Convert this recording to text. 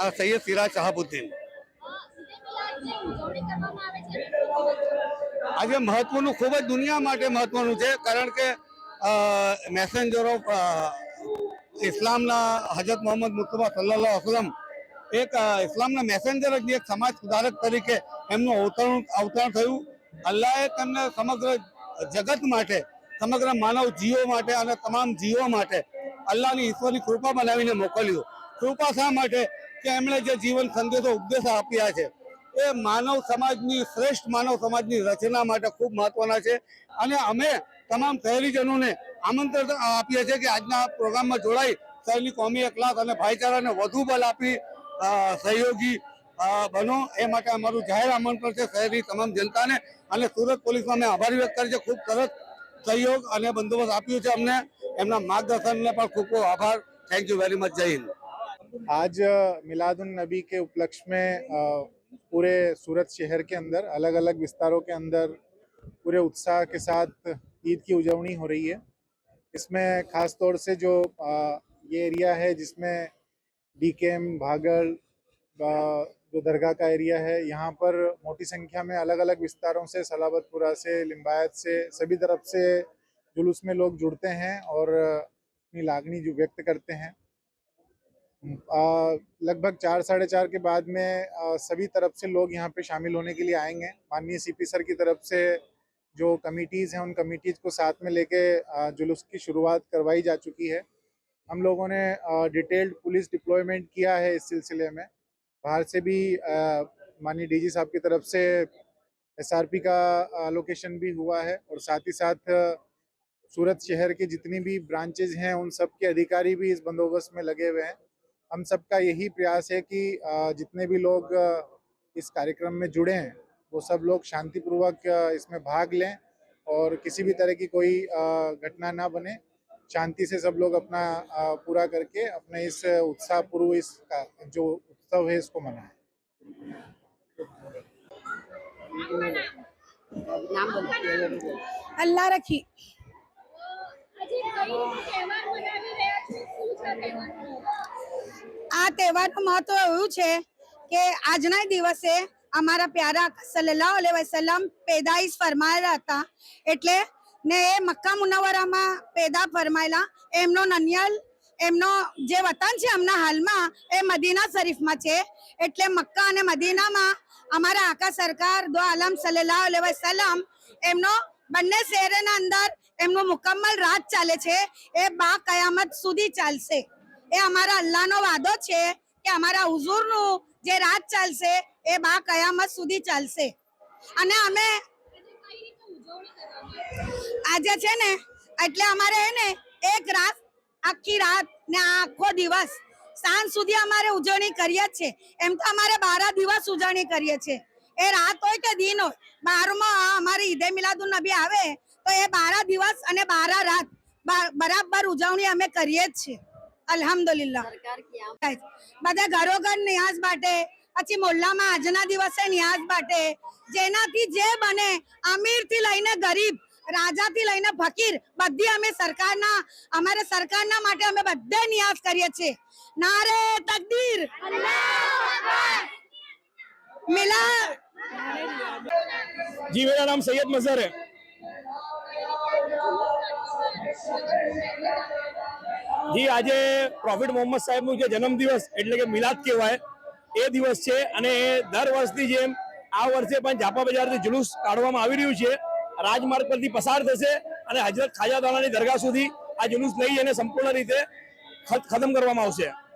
સૈયદ સિરાજ શહાબુદ્દીન। આજે મહત્વનું ખૂબ જ દુનિયા માટે મહત્વનું છે, કારણ કે મેસેન્જર ઓફ ઇસ્લામના હજરત મોહમ્મદ મુસ્તફા સલ્લલ્લાહુ અલૈહિ વસલ્લમ એક ઇસ્લામના મેસેન્જર જ એક સમાજ સુધારક તરીકે એમનું અવતરણ થયું। અલ્લાહે તેમને સમગ્ર જગત માટે, સમગ્ર માનવ જીવો માટે અને તમામ જીવો માટે અલ્લાહની ઈશ્વરની કૃપા બનાવીને મોકલ્યું। કૃપા શા માટે? કે એમણે જે જીવન સંદેશો ઉપદેશ આપ્યા છે એ માનવ સમાજની, શ્રેષ્ઠ માનવ સમાજની રચના માટે ખૂબ મહત્વના છે। અને અમે તમામ શહેરીજનોને આમંત્રણ આપીએ છીએ કે આજના પ્રોગ્રામમાં જોડાઈ શહેરની કોમી એકલાસ અને ભાઈચારાને વધુ બળ આપી સહયોગી બનો, એ માટે અમારું જાહેર આમંત્રણ છે શહેરની તમામ જનતાને। અને સુરત પોલીસમાં અમે આભાર વ્યક્ત કરીએ છીએ, ખૂબ સરસ સહયોગ અને બંદોબસ્ત આપ્યું છે અમને, એમના માર્ગદર્શનને પણ ખૂબ ખૂબ આભાર। Thank you very much. जय हिंद। आज मिलादुन नबी के उपलक्ष्य में पूरे सूरत शहर के अंदर अलग अलग विस्तारों के अंदर पूरे उत्साह के साथ ईद की उजवनी हो रही है। इसमें खास तौर से जो ये एरिया है जिसमें डीकेएम, भागल, जो दरगाह का एरिया है, यहाँ पर मोटी संख्या में अलग अलग विस्तारों से, सलाबतपुरा से, लिम्बायत से, सभी तरफ से जुलूस में लोग जुड़ते हैं और अपनी लागनी जो व्यक्त करते हैं। लगभग 4-4:30 के बाद में सभी तरफ से लोग यहाँ पे शामिल होने के लिए आएंगे। माननीय सीपी सर की तरफ से जो कमिटीज़ हैं उन कमिटीज़ को साथ में लेके जुलूस की शुरुआत करवाई जा चुकी है। हम लोगों ने डिटेल्ड पुलिस डिप्लॉयमेंट किया है इस सिलसिले में। बाहर से भी माननीय डीजी साहब की तरफ से एसआरपी का एलोकेशन भी हुआ है और साथ ही साथ सूरत शहर के जितनी भी ब्रांचेज हैं उन सब के अधिकारी भी इस बंदोबस्त में लगे हुए हैं। हम सबका यही प्रयास है कि जितने भी लोग इस कार्यक्रम में जुड़े हैं वो सब लोग शांतिपूर्वक इसमें भाग लें और किसी भी तरह की कोई घटना ना बने। शांति से सब लोग अपना पूरा करके अपने इस उत्साहपूर्व इस जो उत्सव है इसको मनाएं। अल्लाह रखी। આ તહેવારનું મહત્વ એવું છે કે આજના દિવસે અમારા પ્યારા સલ્લલ્લાહુ અલૈહિ વસલ્લમ પેદાઈશ ફરમાયેલા હતા, એટલે ને એ મક્કા મુનવ્વરામાં પેદા ફરમાયેલા, એમનો નનિયાલ, એમનો જે વતન છે હમણાં હાલમાં એ મદીના શરીફમાં છે। એટલે મક્કા અને મદીનામાં અમારા આકા સરકાર દો આલમ સલ્લલ્લાહુ અલૈહિ વસલ્લમ એમનો બંને શહેરના અંદર એમનો મુકમ્મલ રાજ ચાલે છે, એ બા કયામત સુધી ચાલશે। એ અમારા અલ્લાહનો વાદો છે કે અમારા હુઝુરનું જે રાજ ચાલશે એ બા કયામત સુધી ચાલશે। અને અમે આજે છે ને એટલે અમારે હે ને એક રાત, આખી રાત ને આખો દિવસ સાંજ સુધી અમારે ઉજવણી કરીએ જ છે। એમ તો અમારે 12 દિવસ ઉજવણી કરીએ છીએ, એ રાત હોય કે દિન હોય। 12માં અમારી ઈદે મિલાદુન નબી આવે તો એ 12 દિવસ અને 12 રાત બરાબર ઉજવણી અમે કરીએ જ છીએ। અલ્હમ્દુલિલ્લાહ। બધા ઘરોઘર નિયાઝ બાટે, પછી મોહલ્લામાં આજના દિવસે નિયાઝ બાટે, જેનાથી જે બને અમીરથી લઈને ગરીબ, રાજાથી લઈને ફકીર, બધી અમે સરકારના, અમારે સરકારના માટે અમે બધે નિયાઝ કરીએ છીએ। નારે તકબીર, मिला। जी मेरा नाम सैयद मजहर है। जी આજે પ્રોફેટ મોહમ્મદ સાહેબનું જે જન્મદિવસ એટલે કે મિલાદ કહેવાય એ દિવસ છે, અને દર વર્ષની જેમ આ વર્ષે પણ જાપા બજારથી જુલુસ કાઢવામાં આવી રહ્યું છે। રાજમાર્ગ પરથી પસાર થશે અને હજરત ખ્વાજા દાણાની દરગાહ સુધી આ જુલુસ લઈ અને સંપૂર્ણ રીતે ખતમ કરવામાં આવશે।